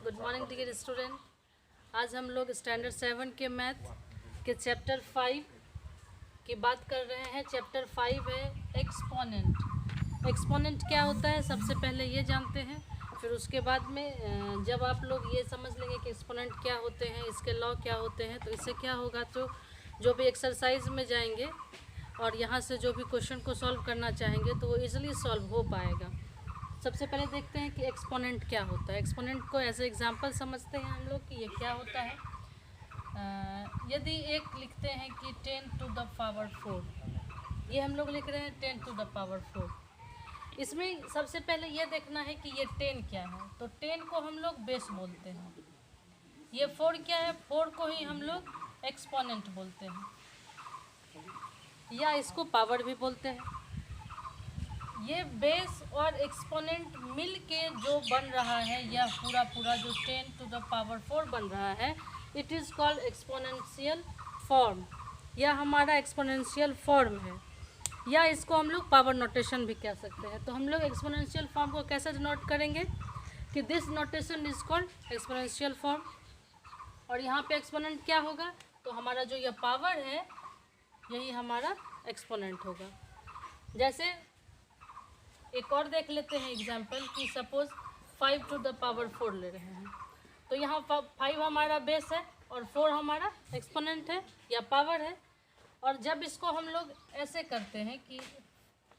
Good morning dear student. आज हम लोग स्टैंडर्ड 7 के मैथ के चैप्टर 5 की बात कर रहे हैं। चैप्टर 5 है एक्सपोनेंट। एक्सपोनेंट क्या होता है सबसे पहले ये जानते हैं, फिर उसके बाद में जब आप लोग ये समझ लेंगे कि एक्सपोनेंट क्या होते हैं, इसके लॉ क्या होते हैं, तो इससे क्या होगा, तो जो भी एक्सरसाइज में जाएंगे और यहाँ से जो भी क्वेश्चन को सॉल्व करना चाहेंगे तो वो ईजिली सॉल्व हो पाएगा। सबसे पहले देखते हैं कि एक्सपोनेंट क्या होता है। एक्सपोनेंट को एज ए एग्जांपल समझते हैं हम लोग कि ये क्या होता है। यदि एक लिखते हैं कि 10 to the power 4, ये हम लोग लिख रहे हैं 10 to the power 4। इसमें सबसे पहले ये देखना है कि ये 10 क्या है, तो 10 को हम लोग बेस बोलते हैं। ये 4 क्या है, 4 को ही हम लोग एक्सपोनेंट बोलते हैं, या इसको पावर भी बोलते हैं। ये बेस और एक्सपोनेंट मिल के जो बन रहा है, या पूरा जो 10 to the power 4 बन रहा है, it is called exponential form, या हमारा एक्सपोनेंशियल फॉर्म है, या इसको हम लोग पावर नोटेशन भी कह सकते हैं। तो हम लोग एक्सपोनेंशियल फॉर्म को कैसे डिनोट करेंगे कि this notation is called exponential form. और यहाँ पे एक्सपोनेंट क्या होगा, तो हमारा जो यह पावर है यही हमारा एक्सपोनेंट होगा। जैसे एक और देख लेते हैं एग्जाम्पल कि सपोज 5 to the power 4 ले रहे हैं, तो यहाँ 5 हमारा बेस है और 4 हमारा एक्सपोनेंट है या पावर है। और जब इसको हम लोग ऐसे करते हैं कि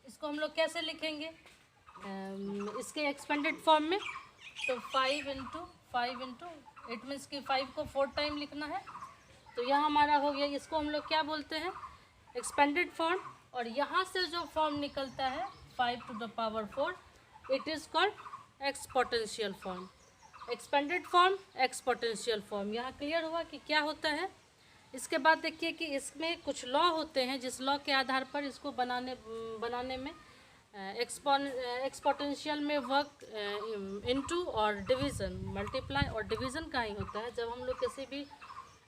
इसको हम लोग कैसे लिखेंगे इसके एक्सपेंडेड फॉर्म में, तो 5 इंटू इट मीन्स कि 5 को 4 टाइम लिखना है, तो यह हमारा हो गया। इसको हम लोग क्या बोलते हैं, एक्सपेंडेड फॉर्म। और यहाँ से जो फॉर्म निकलता है 5 to the power 4, it is called exponential form. Expanded form, exponential form, यहाँ क्लियर हुआ कि क्या होता है। इसके बाद देखिए कि इसमें कुछ लॉ होते हैं, जिस लॉ के आधार पर इसको बनाने में एक्सपोनेंशियल में वर्क इनटू और डिवीज़न, मल्टीप्लाई और डिवीज़न का ही होता है। जब हम लोग किसी भी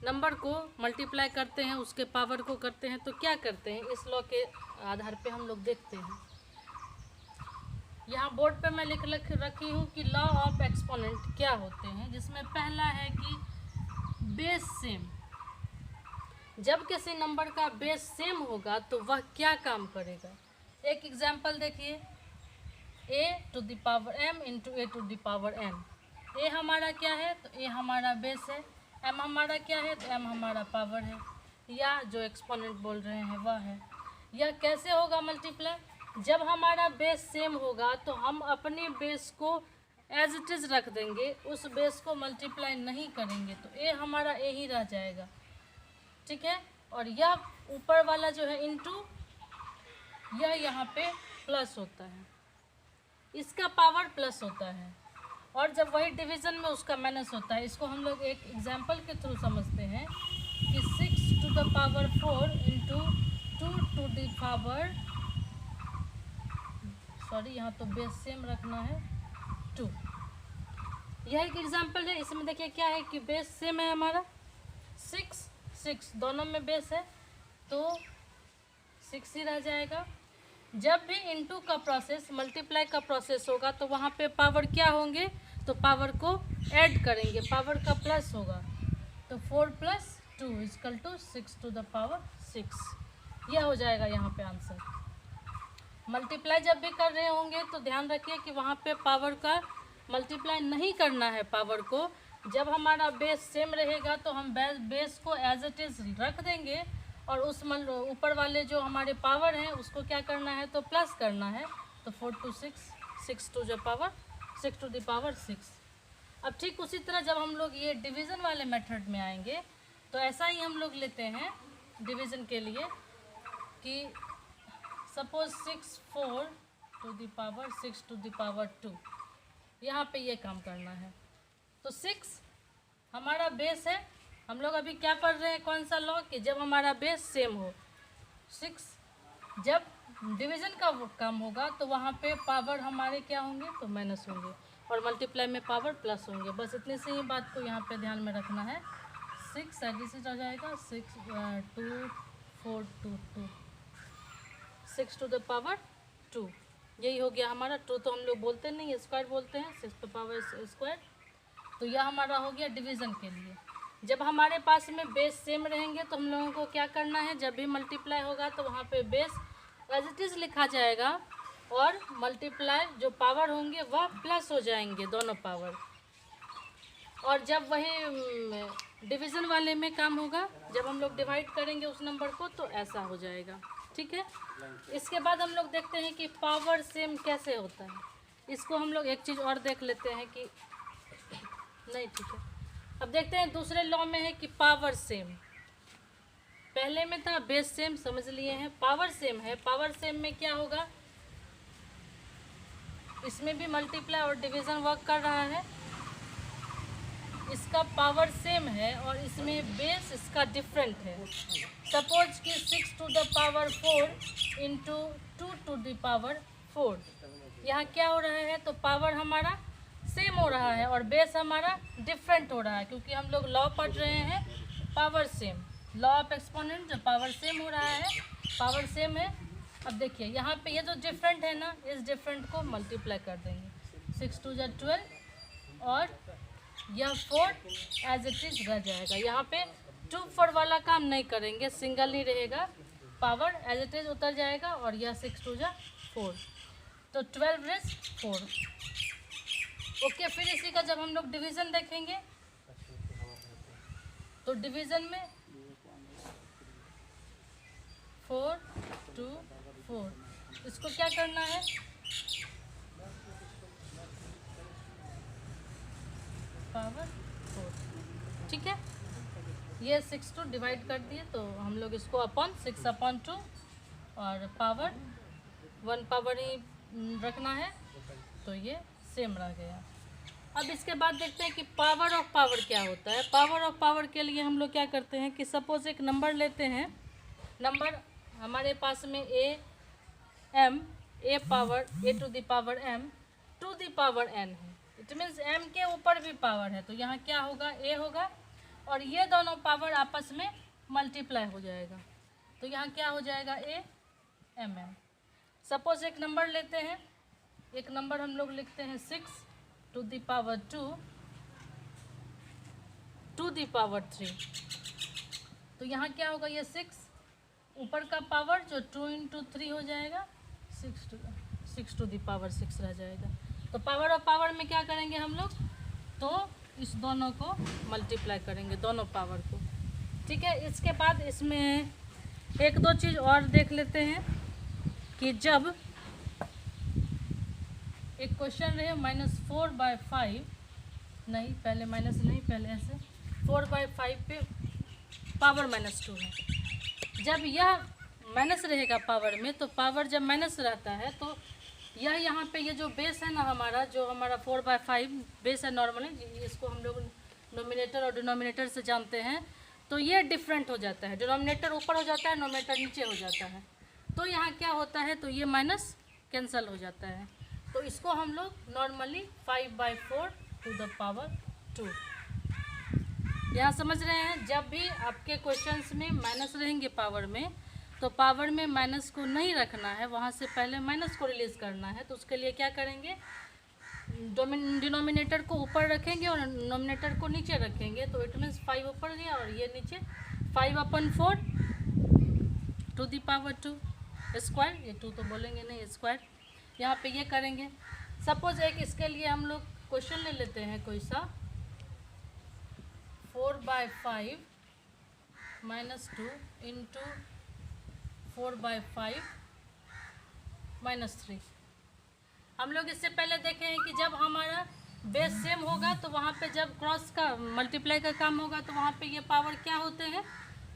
नंबर को मल्टीप्लाई करते हैं, उसके पावर को करते हैं, तो क्या करते हैं, इस लॉ के आधार पे हम लोग देखते हैं। यहाँ बोर्ड पे मैं लिख रखी हूँ कि लॉ ऑफ एक्सपोनेंट क्या होते हैं, जिसमें पहला है कि बेस सेम। जब किसी नंबर का बेस सेम होगा तो वह क्या काम करेगा। एक एग्जांपल देखिए, a to the power m into a to the power n। a हमारा क्या है, तो a हमारा बेस है, m हमारा क्या है, तो m हमारा पावर है, या जो एक्सपोनेंट बोल रहे हैं वह है। यह कैसे होगा मल्टीप्लाई, जब हमारा बेस सेम होगा तो हम अपने बेस को एज इट इज़ रख देंगे, उस बेस को मल्टीप्लाई नहीं करेंगे, तो a हमारा a ही रह जाएगा, ठीक है। और यह ऊपर वाला जो है इंटू, यह यहाँ पे प्लस होता है, इसका पावर प्लस होता है। और जब वही डिवीज़न में उसका माइनस होता है। इसको हम लोग एक एग्जांपल के थ्रू समझते हैं कि 6 to the power 4 into 2 to the power, sorry यहाँ तो बेस सेम रखना है 2। यह एक एग्जांपल है। इसमें देखिए क्या है कि बेस सेम है हमारा 6 दोनों में बेस है, तो 6 ही रह जाएगा। जब भी इनटू का प्रोसेस, मल्टीप्लाई का प्रोसेस होगा, तो वहाँ पे पावर क्या होंगे, तो पावर को ऐड करेंगे, पावर का प्लस होगा, तो 4 + 2 = 6 to the power 6। यह हो जाएगा यहाँ पे आंसर। मल्टीप्लाई जब भी कर रहे होंगे तो ध्यान रखिए कि वहाँ पे पावर का मल्टीप्लाई नहीं करना है पावर को। जब हमारा बेस सेम रहेगा तो हम बेस को एज इट इज़ रख देंगे, और उस ऊपर वाले जो हमारे पावर हैं उसको क्या करना है, तो प्लस करना है, तो 4 to 6 to the power 6। अब ठीक उसी तरह जब हम लोग ये डिवीज़न वाले मेथड में आएंगे, तो ऐसा ही हम लोग लेते हैं डिवीज़न के लिए कि suppose 4 to the power 6 to the power 2, यहाँ पे ये काम करना है। तो 6 हमारा बेस है। हम लोग अभी क्या पढ़ रहे हैं, कौन सा लॉ, कि जब हमारा बेस सेम हो। 6 जब डिवीज़न का काम होगा तो वहाँ पे पावर हमारे क्या होंगे, तो माइनस होंगे, और मल्टीप्लाई में पावर प्लस होंगे। बस इतने से ही बात को यहाँ पे ध्यान में रखना है। 6 एडिशन आ जाएगा 6 2 4 2 2 6 to the power 2, यही हो गया हमारा। 2 तो हम लोग बोलते नहीं, स्क्वायर बोलते हैं, 6 to the power स्क्वायर। तो यह हमारा हो गया डिवीज़न के लिए। जब हमारे पास में बेस सेम रहेंगे तो हम लोगों को क्या करना है, जब भी मल्टीप्लाई होगा तो वहाँ पे बेस एज इट इज़ लिखा जाएगा और मल्टीप्लाई जो पावर होंगे वह प्लस हो जाएंगे, दोनों पावर। और जब वही डिवीज़न वाले में काम होगा, जब हम लोग डिवाइड करेंगे उस नंबर को तो ऐसा हो जाएगा। ठीक है, इसके बाद हम लोग देखते हैं कि पावर सेम कैसे होता है। इसको हम लोग एक चीज़ और देख लेते हैं कि नहीं, ठीक है, अब देखते हैं दूसरे लॉ में है कि पावर सेम। पहले में था बेस सेम, समझ लिए हैं, पावर सेम है। पावर सेम में क्या होगा, इसमें भी मल्टीप्लाई और डिवीज़न वर्क कर रहा है, इसका पावर सेम है और इसमें बेस इसका डिफरेंट है। सपोज कि 6 to the power 4 into 2 to the power 4, यहाँ क्या हो रहा है, तो पावर हमारा सेम हो रहा है और बेस हमारा डिफरेंट हो रहा है, क्योंकि हम लोग लॉ पढ़ रहे हैं power same, law of exponent, जब पावर सेम हो रहा है, पावर सेम है। अब देखिए यहाँ पे ये जो डिफरेंट है ना, इस डिफरेंट को मल्टीप्लाई कर देंगे, 6 टू 12 और यह 4 एज इट इज रह जाएगा। यहाँ पे 2 4 वाला काम नहीं करेंगे, सिंगल ही रहेगा, पावर एज इट इज उतर जाएगा और यह 6 टू 4, तो 12 रेस 4। ओके, फिर इसी का जब हम लोग डिवीज़न देखेंगे तो डिवीज़न में 4 2 4, इसको क्या करना है, पावर 4। ठीक है, ये 6 टू डिवाइड कर दिए तो हम लोग इसको अपॉन 6/2 और पावर 1 पावर ही रखना है, तो ये सेम रह गया। अब इसके बाद देखते हैं कि पावर ऑफ पावर क्या होता है। पावर ऑफ पावर के लिए हम लोग क्या करते हैं कि सपोज एक नंबर लेते हैं, नंबर हमारे पास में a power a to the power m to the power n है, इट मीन्स m के ऊपर भी पावर है, तो यहाँ क्या होगा, a होगा और ये दोनों पावर आपस में मल्टीप्लाई हो जाएगा, तो यहाँ क्या हो जाएगा, a mm। सपोज एक नंबर लेते हैं, एक नंबर हम लोग लिखते हैं 6 to the power 2 to the power 3, तो यहाँ क्या होगा, ये 6 ऊपर का पावर जो 2 इंटू 3 हो जाएगा, 6 टू द पावर 6 रह जाएगा। तो पावर ऑफ पावर में क्या करेंगे हम लोग, तो इस दोनों को मल्टीप्लाई करेंगे, दोनों पावर को। ठीक है, इसके बाद इसमें एक दो चीज़ और देख लेते हैं कि जब एक क्वेश्चन रहे -4/5, नहीं पहले माइनस नहीं, पहले ऐसे 4/5 पे पावर -2 है। जब यह माइनस रहेगा पावर में, तो पावर जब माइनस रहता है तो यह यहाँ पे ये जो बेस है ना हमारा, जो हमारा 4/5 बेस है नॉर्मली, इसको हम लोग नोमिनेटर और डिनोमिनेटर से जानते हैं, तो ये डिफरेंट हो जाता है, डिनोमिनेटर ऊपर हो जाता है, नोमिनेटर नीचे हो जाता है, तो यहाँ क्या होता है, तो ये माइनस कैंसिल हो जाता है, तो इसको हम लोग नॉर्मली 5/4 टू द पावर 2। यहाँ समझ रहे हैं, जब भी आपके क्वेश्चंस में माइनस रहेंगे पावर में, तो पावर में माइनस को नहीं रखना है, वहाँ से पहले माइनस को रिलीज़ करना है, तो उसके लिए क्या करेंगे, डिनोमिनेटर को ऊपर रखेंगे और नोमिनेटर को नीचे रखेंगे, तो इट मीन्स 5 ऊपर गया और ये नीचे 5/4 टू द पावर 2 स्क्वायर, ये 2 तो बोलेंगे नहीं, स्क्वायर यहाँ पे ये करेंगे। सपोज एक इसके लिए हम लोग क्वेश्चन ले लेते हैं कोई सा, 4/5 -2 इंटू 4/5 -3। हम लोग इससे पहले देखे हैं कि जब हमारा बेस सेम होगा तो वहाँ पे जब क्रॉस का मल्टीप्लाई का काम होगा तो वहाँ पे ये पावर क्या होते हैं,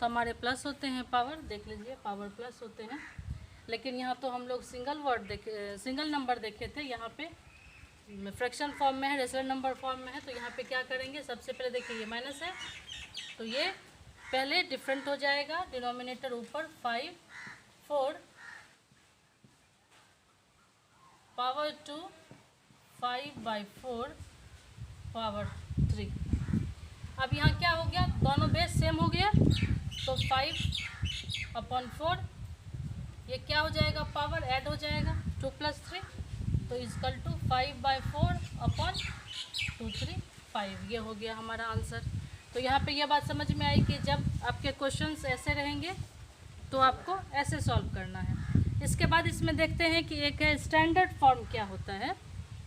तो हमारे प्लस होते हैं, पावर देख लीजिए, पावर प्लस होते हैं। लेकिन यहाँ तो हम लोग सिंगल नंबर देखे थे, यहाँ पे फ्रैक्शन फॉर्म में है, रेशनल नंबर फॉर्म में है, तो यहाँ पे क्या करेंगे, सबसे पहले देखिए ये माइनस है, तो ये पहले डिफरेंट हो जाएगा, डिनोमिनेटर ऊपर 5 4 पावर 2 5/4 पावर 3। अब यहाँ क्या हो गया, दोनों बेस सेम हो गया, तो 5/4 ये क्या हो जाएगा, पावर ऐड हो जाएगा 2 + 3, तो इक्वल टू 5/4 अपॉन 2 3 5, ये हो गया हमारा आंसर। तो यहाँ पे ये बात समझ में आई कि जब आपके क्वेश्चंस ऐसे रहेंगे तो आपको ऐसे सॉल्व करना है। इसके बाद इसमें देखते हैं कि एक है स्टैंडर्ड फॉर्म क्या होता है।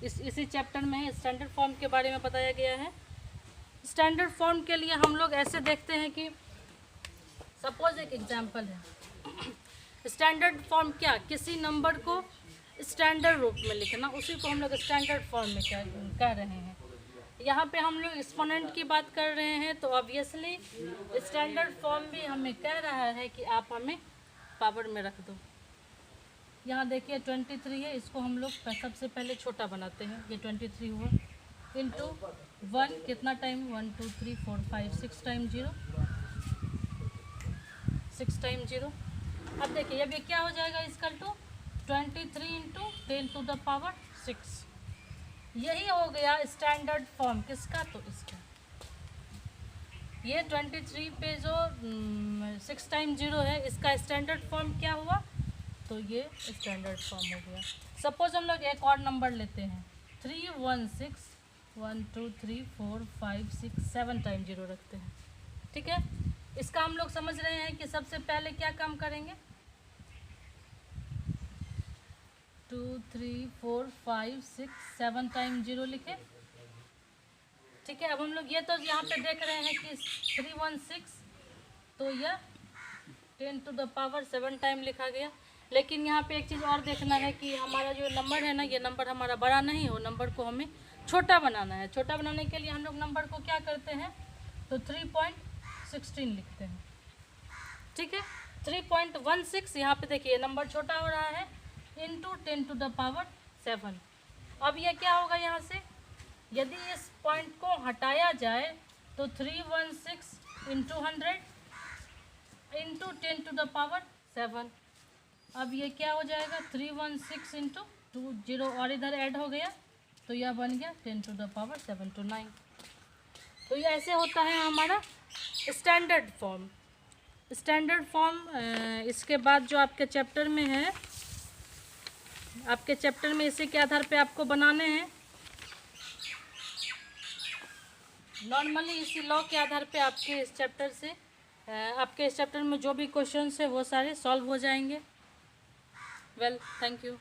इसी चैप्टर में है स्टैंडर्ड फॉर्म के बारे में बताया गया है। स्टैंडर्ड फॉर्म के लिए हम लोग ऐसे देखते हैं कि सपोज एक एग्जांपल है, स्टैंडर्ड फॉर्म क्या, किसी नंबर को स्टैंडर्ड रूप में लिखना, उसी को हम लोग स्टैंडर्ड फॉर्म में कह रहे हैं। यहाँ पे हम लोग एक्सपोनेंट की बात कर रहे हैं, तो ऑब्वियसली स्टैंडर्ड फॉर्म भी हमें कह रहा है कि आप हमें पावर में रख दो। यहाँ देखिए 23 है, इसको हम लोग सबसे पहले छोटा बनाते हैं। ये 23 हुआ इंटू 1 कितना टाइम 1 2 3 4 5 6 टाइम 0, 6 टाइम 0। अब देखिए अब ये क्या हो जाएगा, equal to 23 into 10 to the power 6। यही हो गया स्टैंडर्ड फॉर्म किसका, तो इसका। ये 23 पे जो 6 टाइम 0 है, इसका स्टैंडर्ड फॉर्म क्या हुआ, तो ये स्टैंडर्ड फॉर्म हो गया। सपोज हम लोग एक और नंबर लेते हैं 3 1 6 1 2 3 4 5 6 7 टाइम 0 रखते हैं। ठीक है, इसका हम लोग समझ रहे हैं कि सबसे पहले क्या काम करेंगे, 2 3 4 5 6 7 टाइम 0 लिखे। ठीक है, अब हम लोग ये तो यहाँ पे देख रहे हैं कि 316, तो यह 10 टू द पावर 7 टाइम लिखा गया। लेकिन यहाँ पे एक चीज़ और देखना है कि हमारा जो नंबर है ना, ये नंबर हमारा बड़ा नहीं हो, नंबर को हमें छोटा बनाना है। छोटा बनाने के लिए हम लोग नंबर को क्या करते हैं, तो 3.16 लिखते हैं। ठीक है, 3.16, यहाँ पे देखिए नंबर छोटा हो रहा है, इंटू 10 टू द पावर 7। अब ये क्या होगा, यहाँ से यदि इस पॉइंट को हटाया जाए तो 316 into 100 into 10 to the power 7। अब ये क्या हो जाएगा, 316 इंटू 2 0 और इधर ऐड हो गया, तो यह बन गया 10 टू द पावर 7 to 9। तो ये ऐसे होता है हमारा स्टैंडर्ड फॉर्म। स्टैंडर्ड फॉर्म इसके बाद जो आपके चैप्टर में है, आपके चैप्टर में इसी के आधार पे आपको बनाने हैं। नॉर्मली इसी लॉ के आधार पे आपके इस चैप्टर से आपके इस चैप्टर में जो भी क्वेश्चंस है वो सारे सॉल्व हो जाएंगे। Well, thank you.